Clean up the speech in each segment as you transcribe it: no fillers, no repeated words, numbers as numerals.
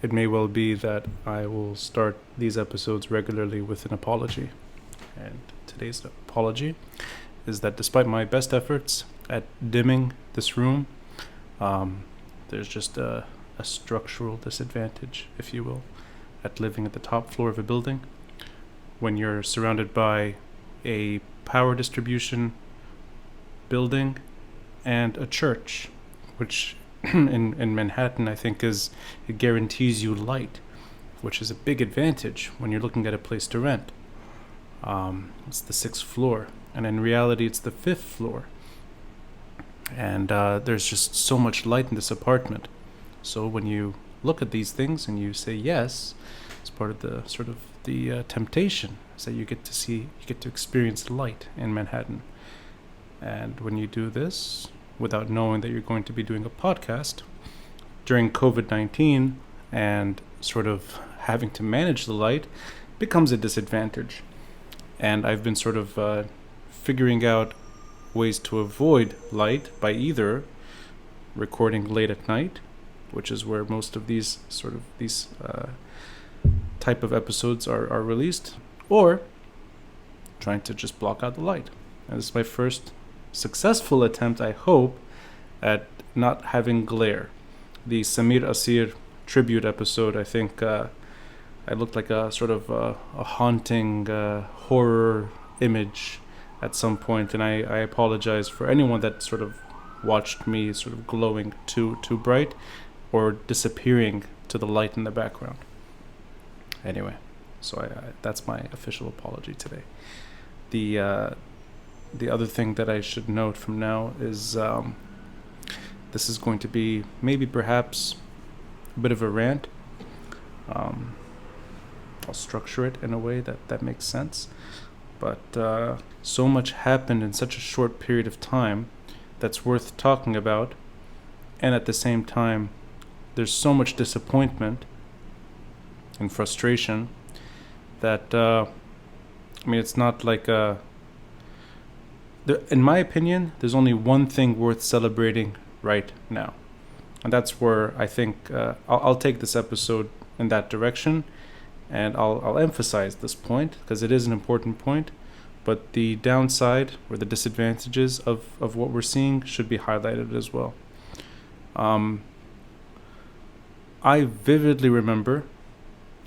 It may well be that I will start these episodes regularly with an apology. And today's apology is that despite my best efforts at dimming this room, there's just a structural disadvantage, if you will, at living at the top floor of a building when you're surrounded by a power distribution building and a church, which in Manhattan, I think, it guarantees you light, which is a big advantage when you're looking at a place to rent. It's the 6th floor, and in reality, it's the 5th floor. And there's just so much light in this apartment. So when you look at these things and you say yes, it's part of the temptation, is that you get to experience light in Manhattan. And when you do this, without knowing that you're going to be doing a podcast during COVID-19 and sort of having to manage the light, becomes a disadvantage. And I've been sort of figuring out ways to avoid light by either recording late at night, which is where most of these type of episodes are released, or trying to just block out the light. And this is my first successful attempt, I hope, at not having glare. The Samir Asir tribute episode, I think I looked like a sort of a haunting horror image at some point, and I apologize for anyone that sort of watched me sort of glowing too bright or disappearing to the light in the background. Anyway, so that's my official apology today. The other thing that I should note from now is this is going to be perhaps a bit of a rant. I'll structure it in a way that makes sense. But so much happened in such a short period of time that's worth talking about. And at the same time, there's so much disappointment and frustration that, it's not like in my opinion, there's only one thing worth celebrating right now. And that's where I think I'll take this episode in that direction. And I'll emphasize this point because it is an important point. But the downside or the disadvantages of what we're seeing should be highlighted as well. I vividly remember,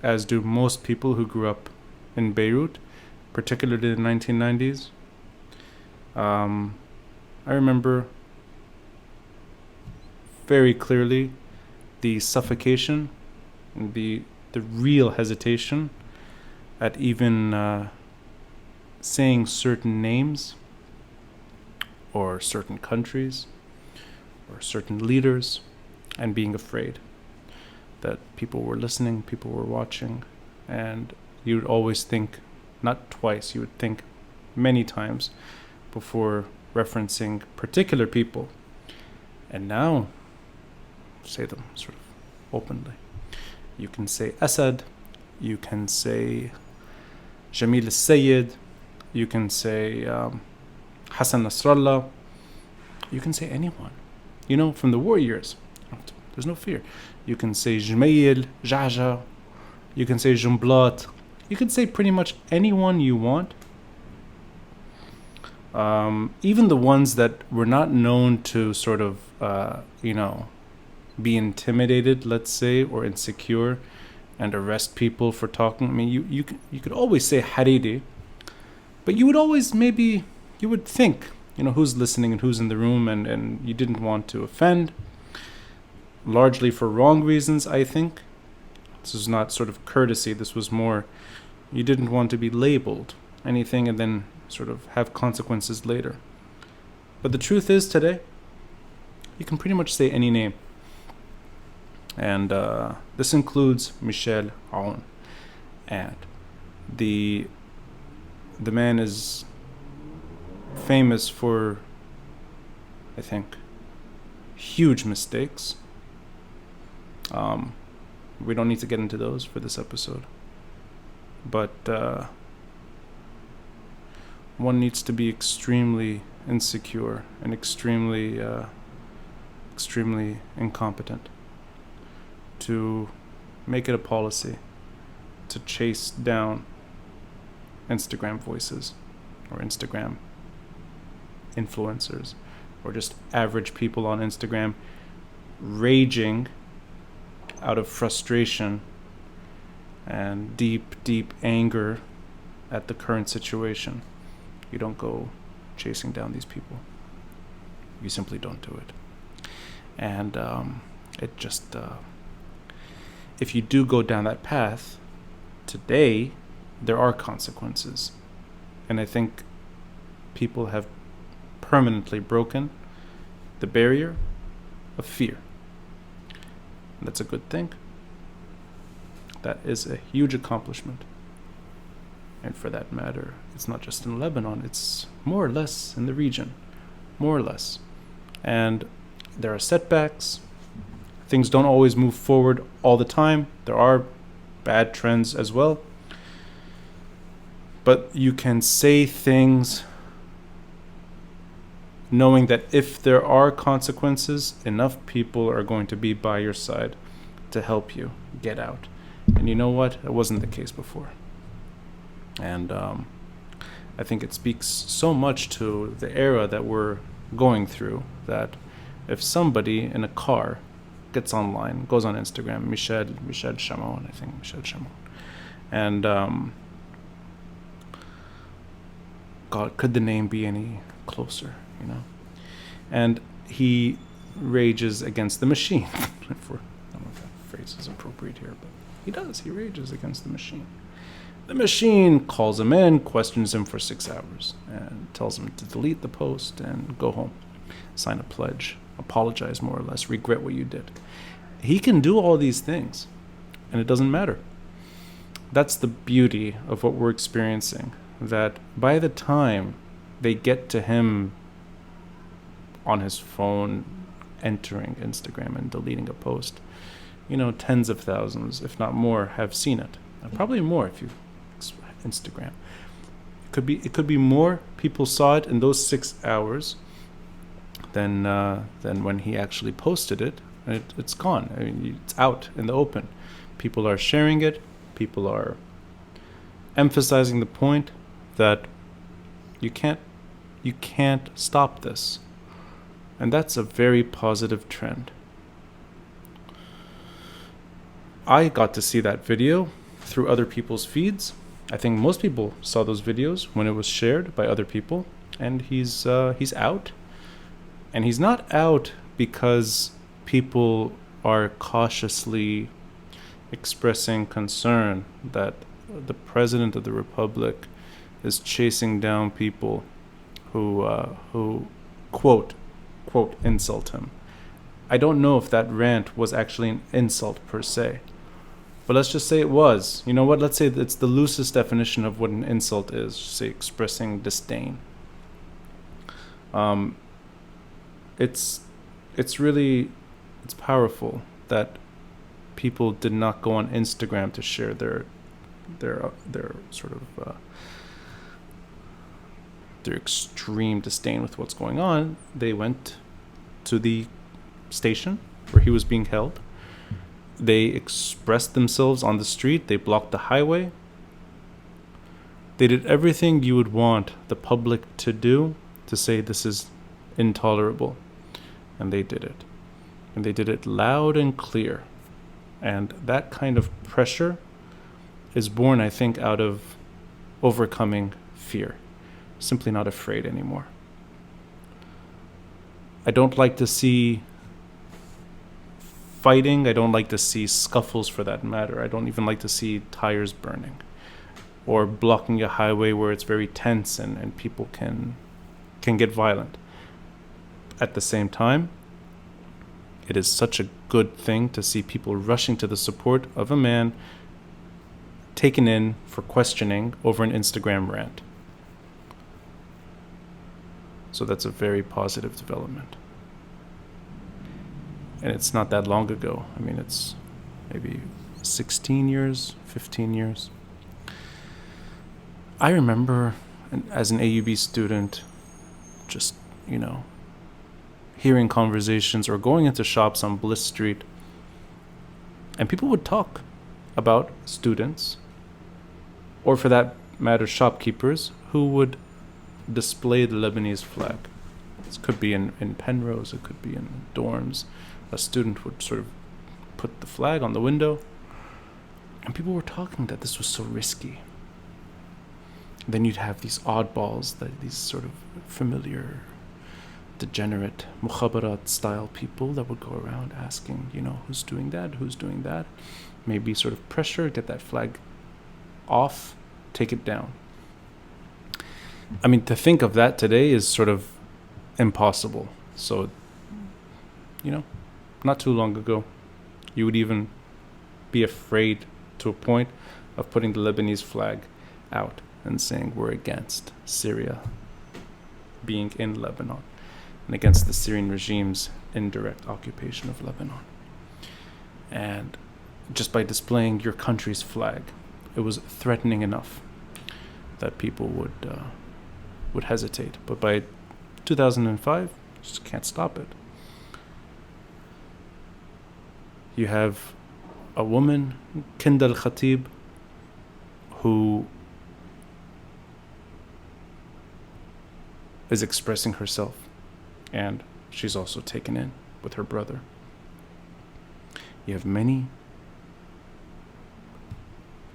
as do most people who grew up in Beirut, particularly in the 1990s, I remember very clearly the suffocation and the real hesitation at even saying certain names or certain countries or certain leaders, and being afraid that people were listening, people were watching, and you would always think, not twice, you would think many times before referencing particular people. And now, say them sort of openly. You can say Assad, you can say Jamil al-Sayyid, you can say Hassan Nasrallah, you can say anyone. From the war years. There's no fear. You can say Jmail, Jaja, you can say Jumblat, you can say pretty much anyone you want. Even the ones that were not known to sort of, be intimidated, let's say, or insecure, and arrest people for talking. You could always say Hariri, but you would always you would think, who's listening and who's in the room, and you didn't want to offend, largely for wrong reasons, I think. This was not sort of courtesy. This was more, you didn't want to be labeled anything and then sort of have consequences later. But the truth is, today, you can pretty much say any name. And this includes Michel Aoun. And the man is famous for, I think, huge mistakes. We don't need to get into those for this episode. But one needs to be extremely insecure and extremely incompetent to make it a policy to chase down Instagram voices or Instagram influencers or just average people on Instagram raging out of frustration and deep anger at the current situation. You don't go chasing down these people. You simply don't do it. And it just, if you do go down that path, today there are consequences. And I think people have permanently broken the barrier of fear. And that's a good thing. That is a huge accomplishment. And for that matter, it's not just in Lebanon, it's more or less in the region. More or less. And there are setbacks. Things don't always move forward all the time. There are bad trends as well. But you can say things knowing that if there are consequences, enough people are going to be by your side to help you get out. And you know what? It wasn't the case before. And I think it speaks so much to the era that we're going through that if somebody in a car gets online, goes on Instagram, Michel Chamon, I think Michel Chamon, and God, could the name be any closer, you know? And he rages against the machine. I don't know if that phrase is appropriate here, but he does. He rages against the machine. The machine calls him in, questions him for 6 hours, and tells him to delete the post and go home, sign a pledge, apologize more or less, regret what you did. He can do all these things, and it doesn't matter. That's the beauty of what we're experiencing, that by the time they get to him on his phone, entering Instagram and deleting a post, tens of thousands, if not more, have seen it. And probably more if you Instagram. It could be more people saw it in those 6 hours than when he actually posted it. And it's gone. I mean, it's out in the open. People are sharing it. People are emphasizing the point that you can't stop this. And that's a very positive trend. I got to see that video through other people's feeds. I think most people saw those videos when it was shared by other people, and he's out. And he's not out because people are cautiously expressing concern that the President of the Republic is chasing down people who quote insult him. I don't know if that rant was actually an insult per se, but let's just say it was. You know what? Let's say it's the loosest definition of what an insult is. Say expressing disdain. It's powerful that people did not go on Instagram to share their sort of their extreme disdain with what's going on. They went to the station where he was being held. They expressed themselves on the street. They blocked the highway. They did everything you would want the public to do to say this is intolerable. And they did it. And they did it loud and clear. And that kind of pressure is born, I think, out of overcoming fear. Simply not afraid anymore. I don't like to see fighting. I don't like to see scuffles, for that matter. I don't even like to see tires burning or blocking a highway where it's very tense and people can get violent. At the same time, it is such a good thing to see people rushing to the support of a man taken in for questioning over an Instagram rant. So that's a very positive development. And it's not that long ago. I mean, it's maybe 16 years, 15 years. I remember as an AUB student, just, hearing conversations or going into shops on Bliss Street, and people would talk. about students, or for that matter, shopkeepers, who would display the Lebanese flag. This could be in Penrose, it could be in dorms. A student would sort of put the flag on the window, and people were talking that this was so risky. Then you'd have these oddballs, these sort of familiar, degenerate, mukhabarat style people that would go around asking, who's doing that? Maybe sort of pressure, get that flag off, take it down. I mean, to think of that today is sort of impossible. So, not too long ago, you would even be afraid to a point of putting the Lebanese flag out and saying we're against Syria being in Lebanon and against the Syrian regime's indirect occupation of Lebanon. And just by displaying your country's flag, it was threatening enough that people would hesitate. But by 2005, you just can't stop it. You have a woman, Kinda al-Khatib, who is expressing herself, and she's also taken in with her brother. You have many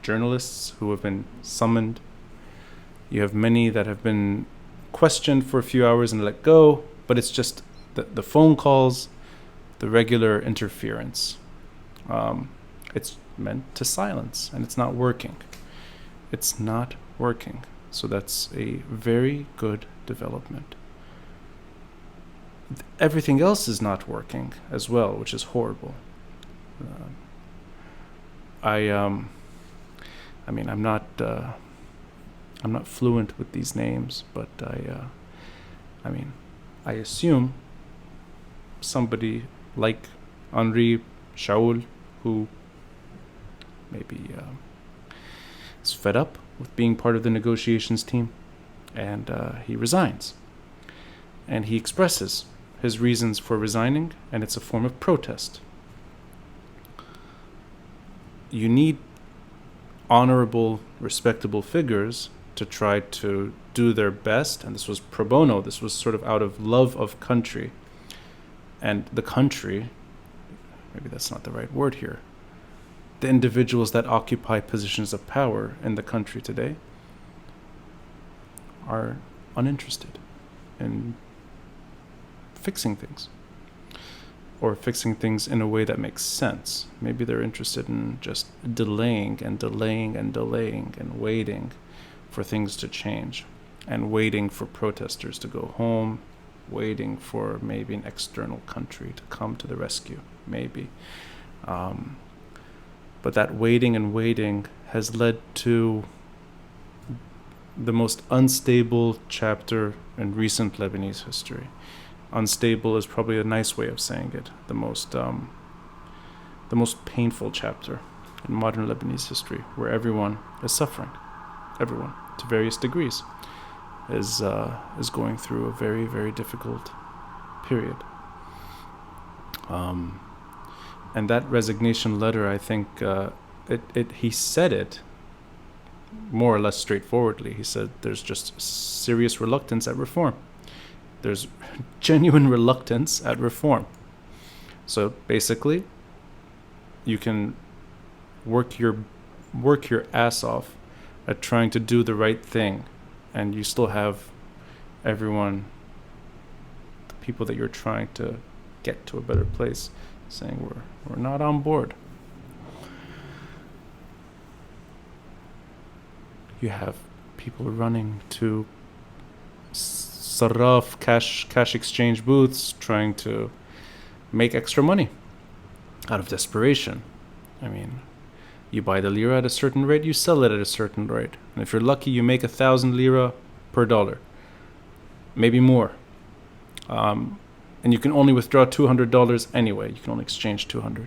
journalists who have been summoned. You have many that have been questioned for a few hours and let go, but it's just the phone calls, the regular interference. It's meant to silence, and it's not working. It's not working. So that's a very good development. Everything else is not working as well, which is horrible. I'm not fluent with these names, but I assume somebody like Henri Shaul, who maybe is fed up with being part of the negotiations team, and he resigns. And he expresses his reasons for resigning, and it's a form of protest. You need honorable, respectable figures to try to do their best, and this was pro bono. This was sort of out of love of country. And the country, maybe that's not the right word here, the individuals that occupy positions of power in the country today are uninterested in fixing things, or fixing things in a way that makes sense. Maybe they're interested in just delaying and waiting for things to change, and waiting for protesters to go home, waiting for maybe an external country to come to the rescue, maybe. But that waiting has led to the most unstable chapter in recent Lebanese history. Unstable is probably a nice way of saying it. The most painful chapter in modern Lebanese history, where everyone is suffering. Everyone, to various degrees, is going through a very, very difficult period. And that resignation letter, I think, he said it more or less straightforwardly. He said there's just serious reluctance at reform. There's genuine reluctance at reform. So basically, you can work your ass off at trying to do the right thing, and you still have everyone, the people that you're trying to get to a better place, saying we're not on board. You have people running to sarraf, cash exchange booths, trying to make extra money out of desperation. I mean, you buy the lira at a certain rate, you sell it at a certain rate, and if you're lucky, you make 1,000 lira per dollar, maybe more. And you can only withdraw $200 anyway. You can only exchange 200.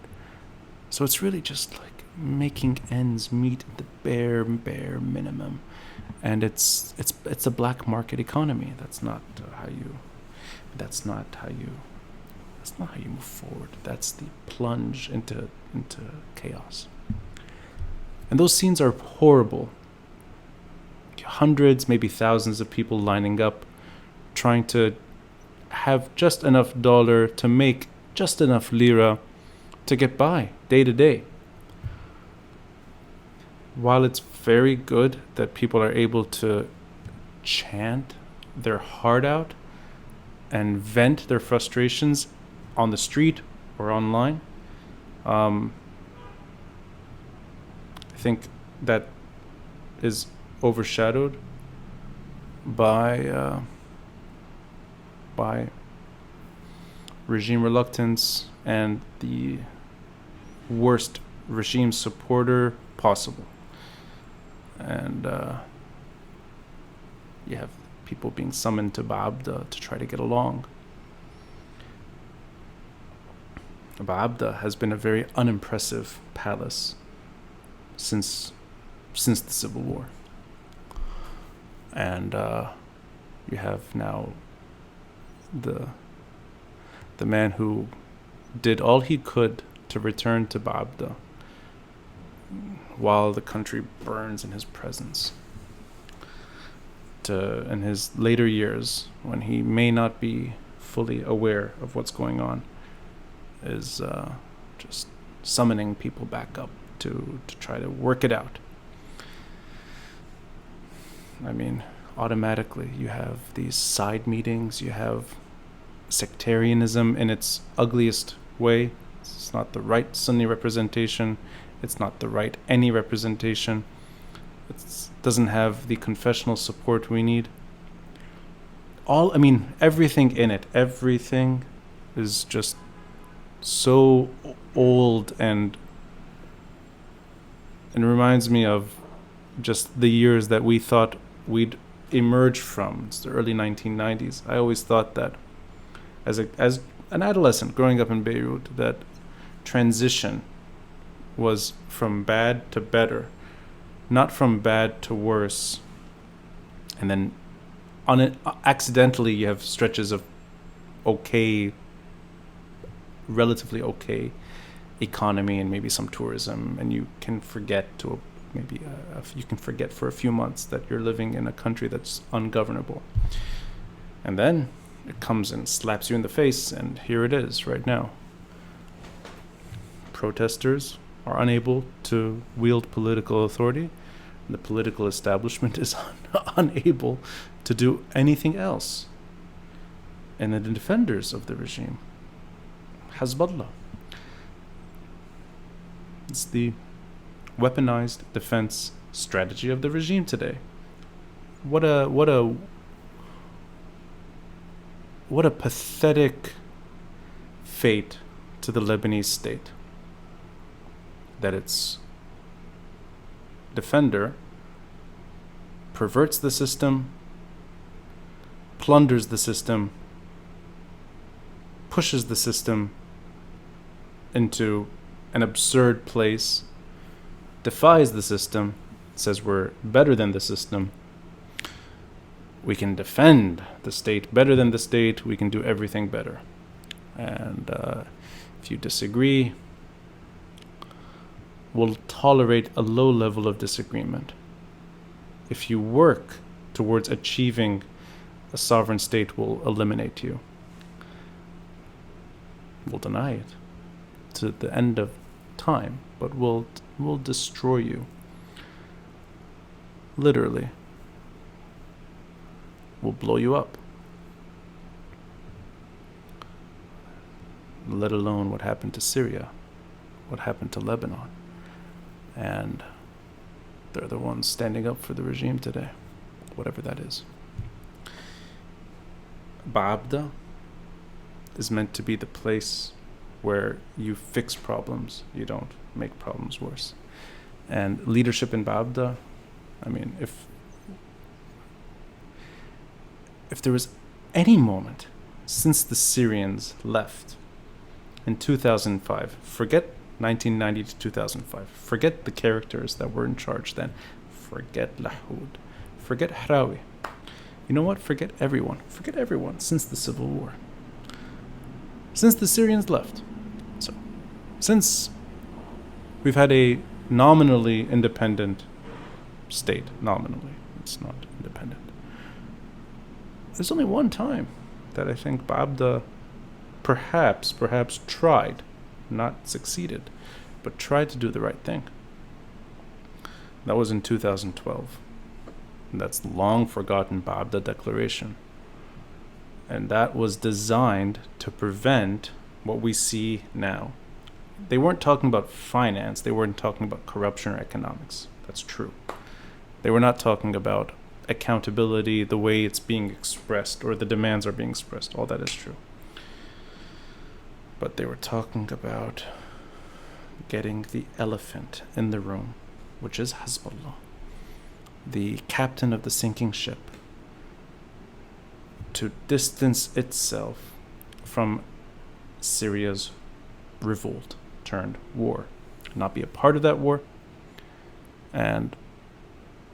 So it's really just like making ends meet at the bare minimum. And it's a black market economy. That's not how you move forward. That's the plunge into chaos. And those scenes are horrible. Hundreds, maybe thousands of people lining up, trying to have just enough dollar to make just enough lira to get by day to day. While it's very good that people are able to chant their heart out and vent their frustrations on the street or online, I think that is overshadowed by regime reluctance and the worst regime supporter possible. And you have people being summoned to Baabda to try to get along. Baabda has been a very unimpressive palace since the Civil War. And you have now the man who did all he could to return to Baabda while the country burns in his presence. In his later years, when he may not be fully aware of what's going on, is just summoning people back up to try to work it out. I mean, automatically you have these side meetings, you have sectarianism in its ugliest way. It's not the right Sunni representation, it's not the right any representation. It doesn't have the confessional support we need. Everything in it, everything is just so old, and it reminds me of just the years that we thought we'd emerge from. It's the early 1990s. I always thought that as an adolescent growing up in Beirut, that transition was from bad to better, not from bad to worse. And then accidentally you have stretches of relatively okay economy and maybe some tourism, and you can forget you can forget for a few months that you're living in a country that's ungovernable. And then it comes and slaps you in the face, and here it is right now. Protesters are unable to wield political authority, and the political establishment is unable to do anything else. And the defenders of the regime, Hezbollah, it's the weaponized defense strategy of the regime today. What a pathetic fate to the Lebanese state, that its defender perverts the system, plunders the system, pushes the system into an absurd place, defies the system, says we're better than the system, we can defend the state better than the state, we can do everything better. And if you disagree, we'll tolerate a low level of disagreement. If you work towards achieving a sovereign state, we'll eliminate you. We'll deny it to the end of time, but we'll destroy you. Literally. We'll blow you up. Let alone what happened to Syria, what happened to Lebanon. And they're the ones standing up for the regime today, whatever that is. Baabda is meant to be the place where you fix problems, you don't make problems worse. And leadership in Baabda, if there was any moment since the Syrians left in 2005, forget 1990 to 2005, forget the characters that were in charge then, forget Lahoud, forget Hrawi. You know what? Forget everyone since the Civil War. Since the Syrians left. So, since we've had a nominally independent state. Nominally, it's not independent. There's only one time that I think Baabda perhaps tried, not succeeded, but tried to do the right thing. That was in 2012. And that's the long forgotten Baabda Declaration. And that was designed to prevent what we see now. They weren't talking about finance, they weren't talking about corruption or economics. That's true. They were not talking about accountability, the way it's being expressed, or the demands are being expressed. All that is true. But they were talking about getting the elephant in the room, which is Hezbollah, the captain of the sinking ship, to distance itself from Syria's revolt turned war, not be a part of that war. And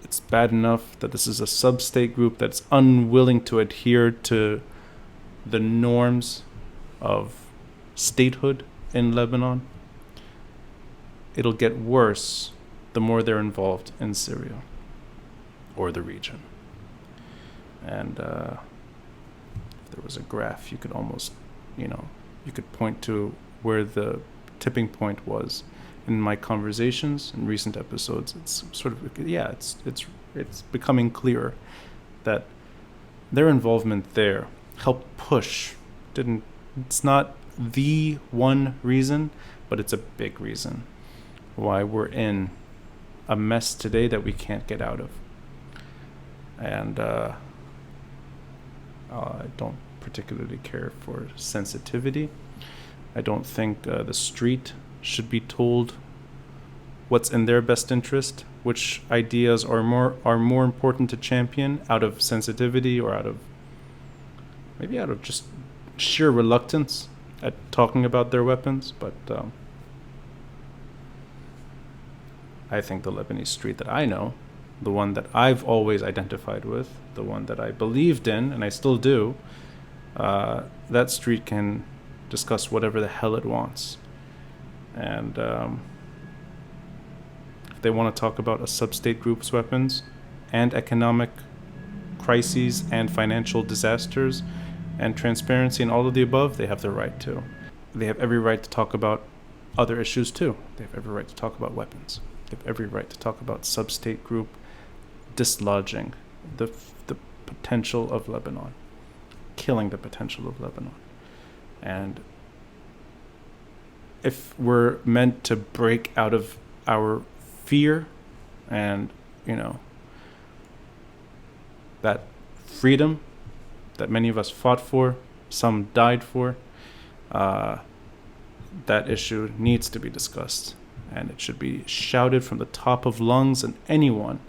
it's bad enough that this is a sub-state group that's unwilling to adhere to the norms of statehood in Lebanon. It'll get worse the more they're involved in Syria or the region. And if there was a graph, you could almost, you could point to where the tipping point was in my conversations in recent episodes. It's sort of, it's becoming clearer that their involvement there helped push. It's not the one reason, but it's a big reason why we're in a mess today that we can't get out of. And I don't particularly care for sensitivity. I don't think the street should be told what's in their best interest, which ideas are more important to champion out of sensitivity or out of just sheer reluctance at talking about their weapons. But I think the Lebanese street that I know, the one that I've always identified with, the one that I believed in, and I still do, that street can discuss whatever the hell it wants. And if they want to talk about a sub-state group's weapons and economic crises and financial disasters and transparency and all of the above, they have the right to. They have every right to talk about other issues too. They have every right to talk about weapons. They have every right to talk about sub-state group dislodging the potential of Lebanon, killing the potential of Lebanon. And if we're meant to break out of our fear and, that freedom that many of us fought for, some died for, that issue needs to be discussed. And it should be shouted from the top of lungs, and anyone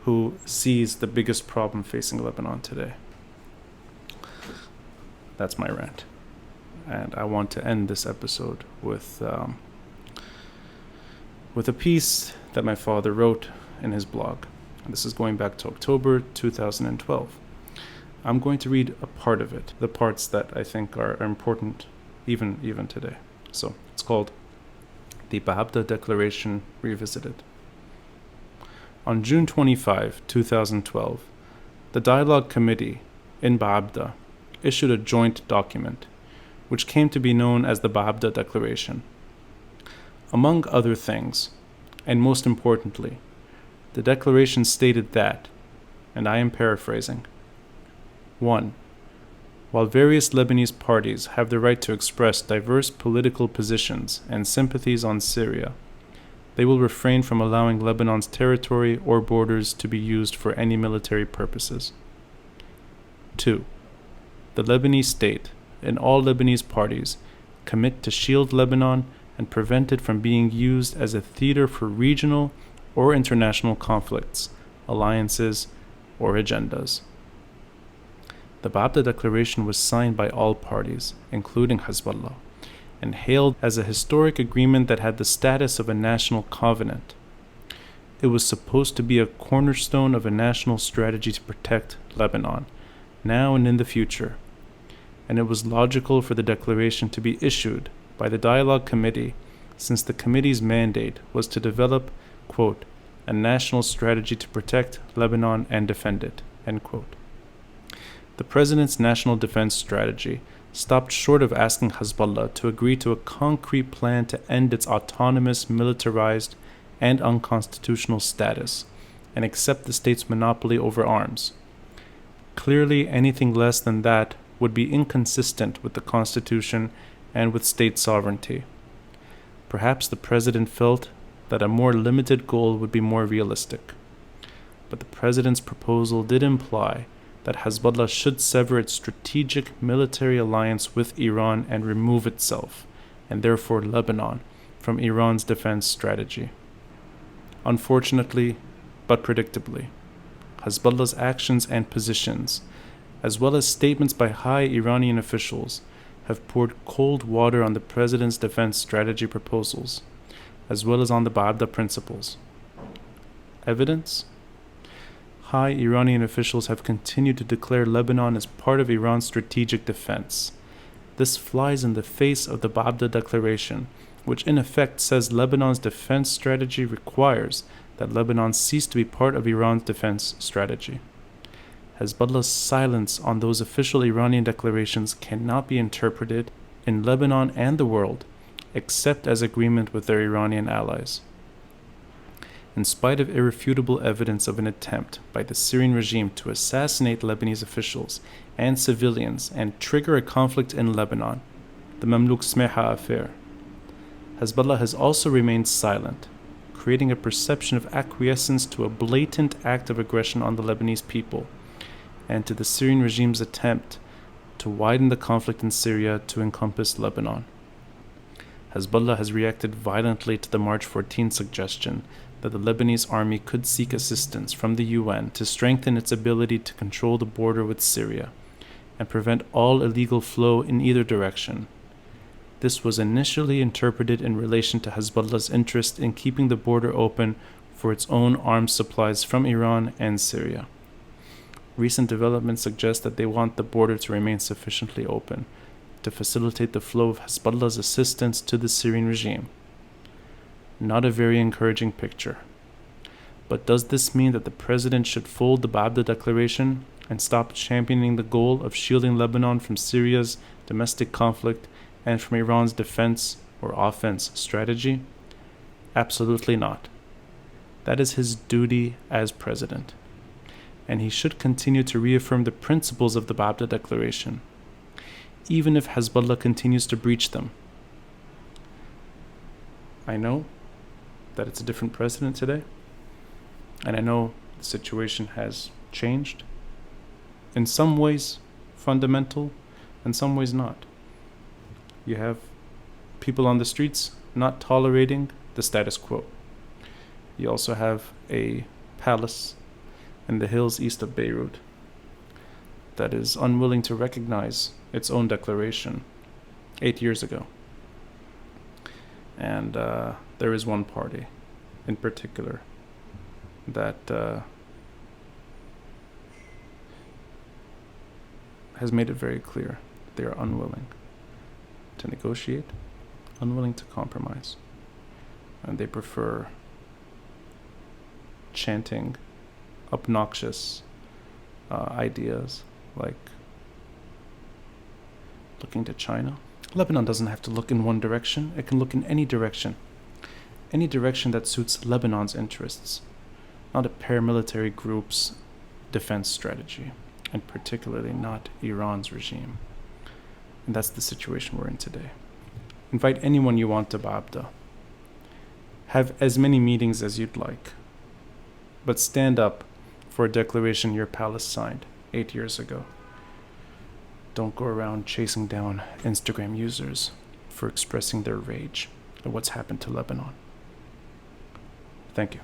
who sees the biggest problem facing Lebanon today. That's my rant. And I want to end this episode with a piece that my father wrote in his blog. And this is going back to October 2012. I'm going to read a part of it, the parts that I think are important even today. So it's called The Baabda Declaration Revisited. On June 25, 2012, the Dialogue Committee in Baabda issued a joint document, which came to be known as the Baabda Declaration. Among other things, and most importantly, the declaration stated that, and I am paraphrasing, 1. While various Lebanese parties have the right to express diverse political positions and sympathies on Syria, they will refrain from allowing Lebanon's territory or borders to be used for any military purposes. 2. The Lebanese state and all Lebanese parties commit to shield Lebanon and prevent it from being used as a theater for regional or international conflicts, alliances, or agendas. The Baabda Declaration was signed by all parties, including Hezbollah, and hailed as a historic agreement that had the status of a national covenant. It was supposed to be a cornerstone of a national strategy to protect Lebanon, now and in the future, and it was logical for the declaration to be issued by the Dialogue Committee since the committee's mandate was to develop, quote, a national strategy to protect Lebanon and defend it, end quote. The president's national defense strategy stopped short of asking Hezbollah to agree to a concrete plan to end its autonomous, militarized, and unconstitutional status and accept the state's monopoly over arms. Clearly, anything less than that would be inconsistent with the Constitution and with state sovereignty. Perhaps the president felt that a more limited goal would be more realistic. But the president's proposal did imply that Hezbollah should sever its strategic military alliance with Iran and remove itself, and therefore Lebanon, from Iran's defense strategy. Unfortunately, but predictably, Hezbollah's actions and positions, as well as statements by high Iranian officials, have poured cold water on the president's defense strategy proposals, as well as on the Baabda principles. Evidence? High Iranian officials have continued to declare Lebanon as part of Iran's strategic defense. This flies in the face of the Baabda Declaration, which in effect says Lebanon's defense strategy requires that Lebanon cease to be part of Iran's defense strategy. Hezbollah's silence on those official Iranian declarations cannot be interpreted in Lebanon and the world except as agreement with their Iranian allies. In spite of irrefutable evidence of an attempt by the Syrian regime to assassinate Lebanese officials and civilians and trigger a conflict in Lebanon, the Mamluk Smeha affair, Hezbollah has also remained silent, creating a perception of acquiescence to a blatant act of aggression on the Lebanese people and to the Syrian regime's attempt to widen the conflict in Syria to encompass Lebanon. Hezbollah has reacted violently to the March 14 suggestion that the Lebanese army could seek assistance from the UN to strengthen its ability to control the border with Syria and prevent all illegal flow in either direction. This was initially interpreted in relation to Hezbollah's interest in keeping the border open for its own arms supplies from Iran and Syria. Recent developments suggest that they want the border to remain sufficiently open to facilitate the flow of Hezbollah's assistance to the Syrian regime. Not a very encouraging picture. But does this mean that the president should fold the Baabda Declaration and stop championing the goal of shielding Lebanon from Syria's domestic conflict and from Iran's defense or offense strategy? Absolutely not. That is his duty as president, and he should continue to reaffirm the principles of the Baabda Declaration, even if Hezbollah continues to breach them. I know that it's a different president today, and I know the situation has changed. In some ways, fundamental, in some ways not. You have people on the streets not tolerating the status quo. You also have a palace in the hills east of Beirut that is unwilling to recognize its own declaration 8 years ago. And there is one party in particular that has made it very clear they are unwilling to negotiate, unwilling to compromise, and they prefer chanting obnoxious ideas like looking to China. Lebanon doesn't have to look in one direction. It can look in any direction that suits Lebanon's interests, not a paramilitary group's defense strategy, and particularly not Iran's regime. And that's the situation we're in today. Invite anyone you want to Baabda. Have as many meetings as you'd like, but stand up for a declaration your palace signed 8 years ago. Don't go around chasing down Instagram users for expressing their rage at what's happened to Lebanon. Thank you.